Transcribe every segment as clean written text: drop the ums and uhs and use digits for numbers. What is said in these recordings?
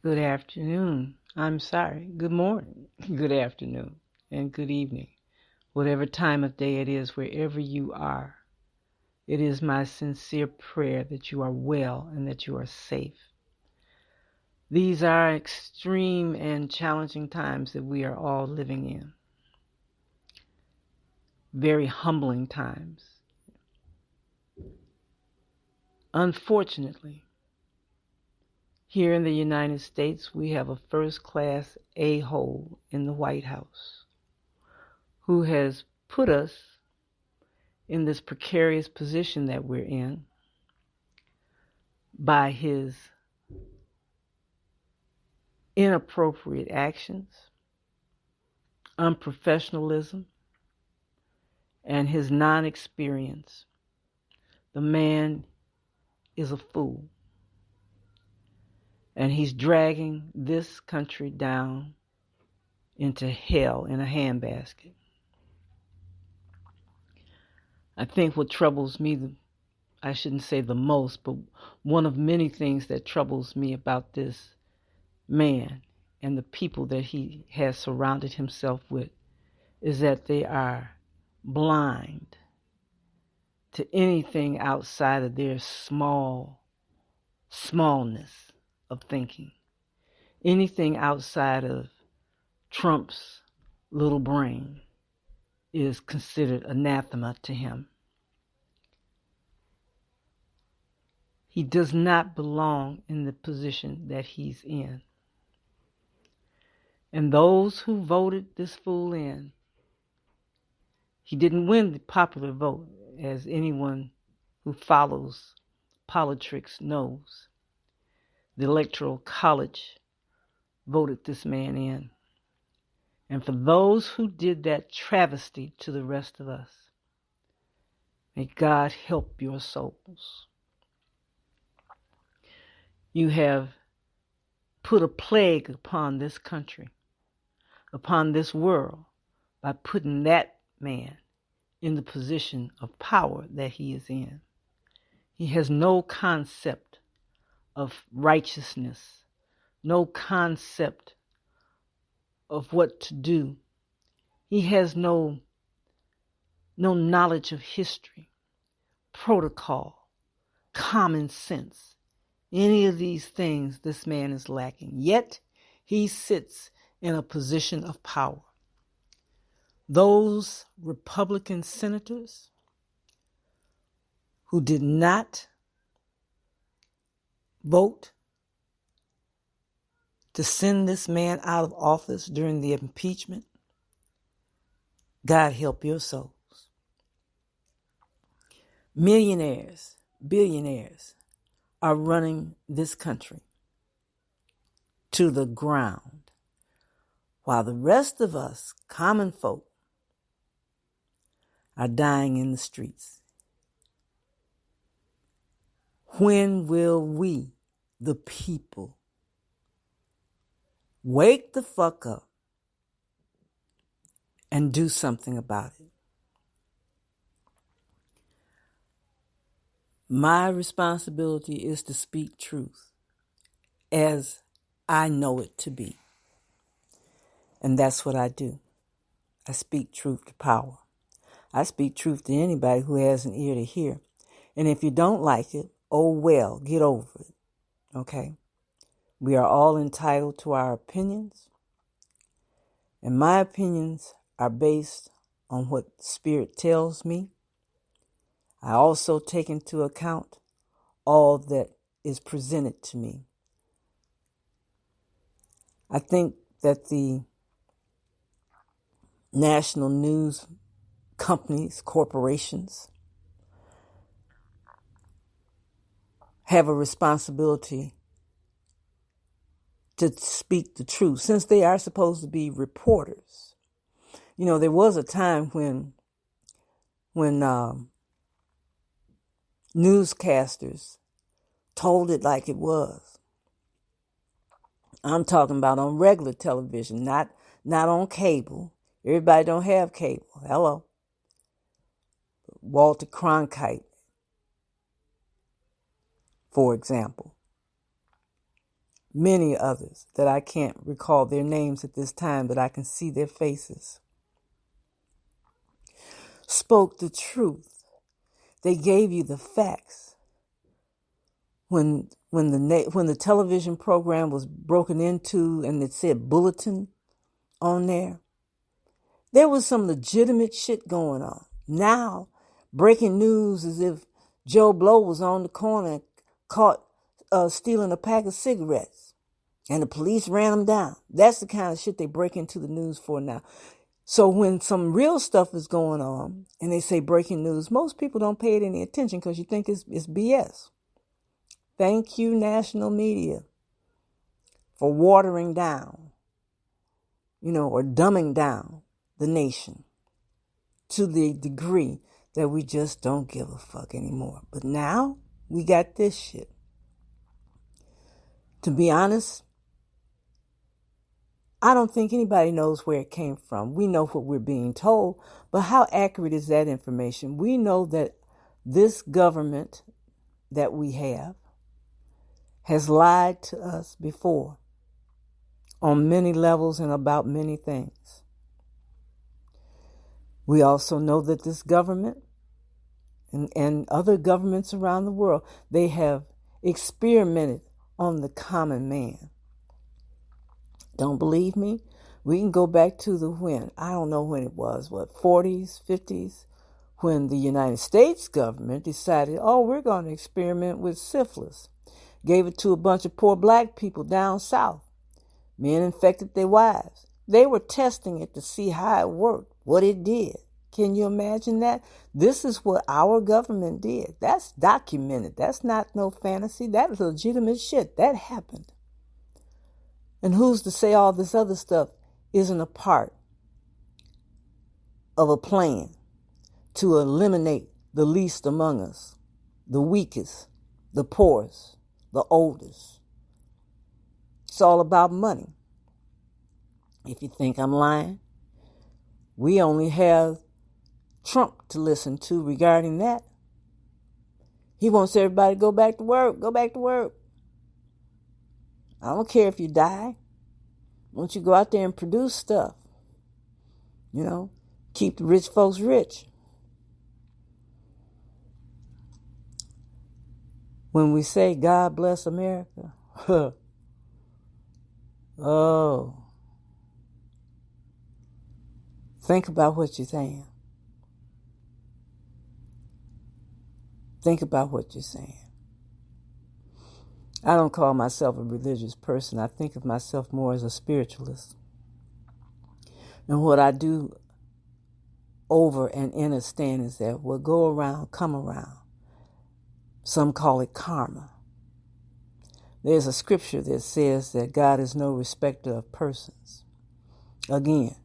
Good afternoon. I'm sorry. Good morning, good afternoon, and good evening. Whatever time of day it is, wherever you are, it is my sincere prayer that you are well and that you are safe. These are extreme and challenging times that we are all living in. Very humbling times. Unfortunately, here in the United States, we have a first-class Ahole in the White House who has put us in this precarious position that we're in by his inappropriate actions, unprofessionalism, and his non-experience. The man is a fool, and he's dragging this country down into hell in a handbasket. I think what troubles me, I shouldn't say the most, but one of many things that troubles me about this man and the people that he has surrounded himself with is that they are blind to anything outside of their smallness of thinking. Anything outside of Trump's little brain is considered anathema to him. He does not belong in the position that he's in. And those who voted this fool in, he didn't win the popular vote, as anyone who follows politics knows. The Electoral College voted this man in. And for those who did that travesty to the rest of us, may God help your souls. You have put a plague upon this country, upon this world, by putting that man in the position of power that he is in. He has no concept of righteousness, no concept of what to do. He has no knowledge of history, protocol, common sense. Any of these things this man is lacking. Yet he sits in a position of power. Those Republican senators who did not vote to send this man out of office during the impeachment, God help your souls. Millionaires, billionaires are running this country to the ground, while the rest of us, common folk, are dying in the streets. When will we, the people, wake the fuck up and do something about it? My responsibility is to speak truth as I know it to be. And that's what I do. I speak truth to power. I speak truth to anybody who has an ear to hear. And if you don't like it, oh well, get over it. Okay? We are all entitled to our opinions. And my opinions are based on what Spirit tells me. I also take into account all that is presented to me. I think that the national news companies, corporations, have a responsibility to speak the truth, since they are supposed to be reporters. You know, there was a time when newscasters told it like it was. I'm talking about on regular television, not on cable. Everybody don't have cable. Hello. Walter Cronkite, for example. many others that I can't recall their names at this time, but I can see their faces, spoke the truth. They gave you the facts. When the television program was broken into and it said bulletin on there was some legitimate shit going on. Now, breaking news is if Joe Blow was on the corner caught stealing a pack of cigarettes and the police ran him down. That's the kind of shit they break into the news for now. So when some real stuff is going on and they say breaking news, most people don't pay it any attention because you think it's BS. Thank you, national media, for watering down, or dumbing down the nation to the degree that we just don't give a fuck anymore. But now we got this shit. To be honest, I don't think anybody knows where it came from. We know what we're being told, but how accurate is that information? We know that this government that we have has lied to us before on many levels and about many things. We also know that this government and other governments around the world, they have experimented on the common man. Don't believe me? We can go back to I don't know when it was, 40s, 50s, when the United States government decided, we're going to experiment with syphilis. Gave it to a bunch of poor black people down south. Men infected their wives. They were testing it to see how it worked, what it did. Can you imagine that? This is what our government did. That's documented. That's not no fantasy. That is legitimate shit. That happened. And who's to say all this other stuff isn't a part of a plan to eliminate the least among us, the weakest, the poorest, the oldest? It's all about money. If you think I'm lying, we only have Trump to listen to regarding that. He wants everybody to go back to work. Go back to work. I don't care if you die. Won't you go out there and produce stuff? Keep the rich folks rich. When we say God bless America, think about what you're saying. Think about what you're saying. I don't call myself a religious person. I think of myself more as a spiritualist. And what I do over and understand is that what go around, come around. Some call it karma. There's a scripture that says that God is no respecter of persons. Again,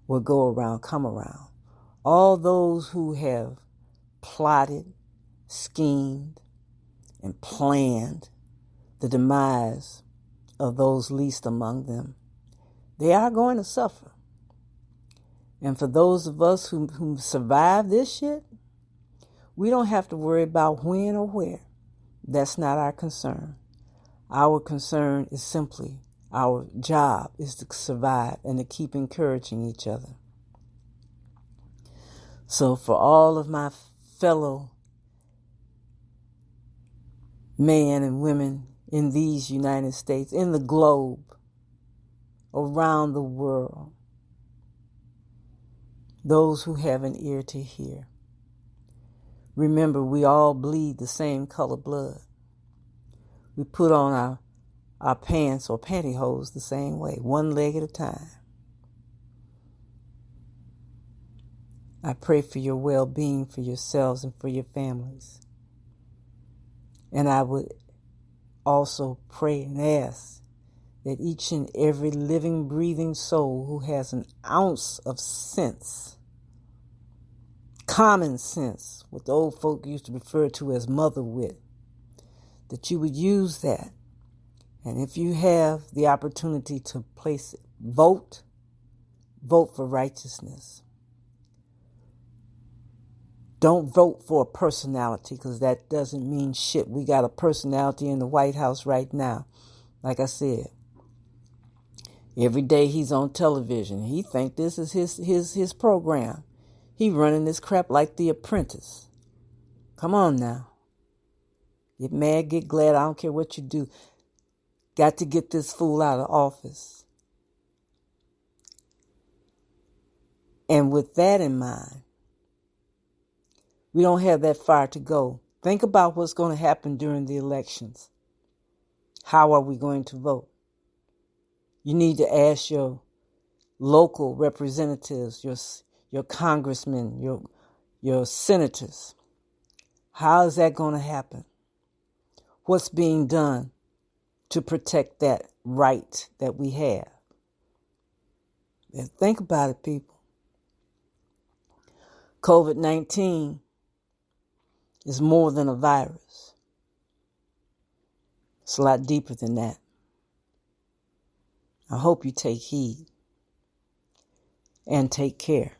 what go around, come around. All those who have plotted, schemed, and planned the demise of those least among them, they are going to suffer. And for those of us who survive this shit, we don't have to worry about when or where. That's not our concern. Our concern is simply our job is to survive and to keep encouraging each other. So for all of my fellow men and women in these United States, in the globe, around the world, those who have an ear to hear, remember we all bleed the same color blood. We put on our pants or pantyhose the same way, one leg at a time. I pray for your well-being, for yourselves and for your families. And I would also pray and ask that each and every living, breathing soul who has an ounce of sense, common sense, what the old folk used to refer to as mother wit, that you would use that. And if you have the opportunity to place it, vote for righteousness. Don't vote for a personality, because that doesn't mean shit. We got a personality in the White House right now Like I said, every day he's on television. He think this is his program. He running this crap like The Apprentice. Come on now. Get mad, get glad. I don't care what you do. Got to get this fool out of office. And with that in mind, we don't have that far to go. Think about what's going to happen during the elections. How are we going to vote? You need to ask your local representatives, your congressmen, your senators. How is that going to happen? What's being done to protect that right that we have? And think about it, people. COVID-19 is more than a virus. It's a lot deeper than that. I hope you take heed and take care.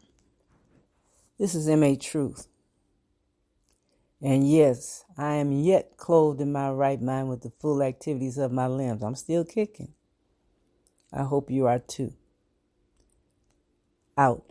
This is M.A. Truth. And yes, I am yet clothed in my right mind with the full activities of my limbs. I'm still kicking. I hope you are too. Out.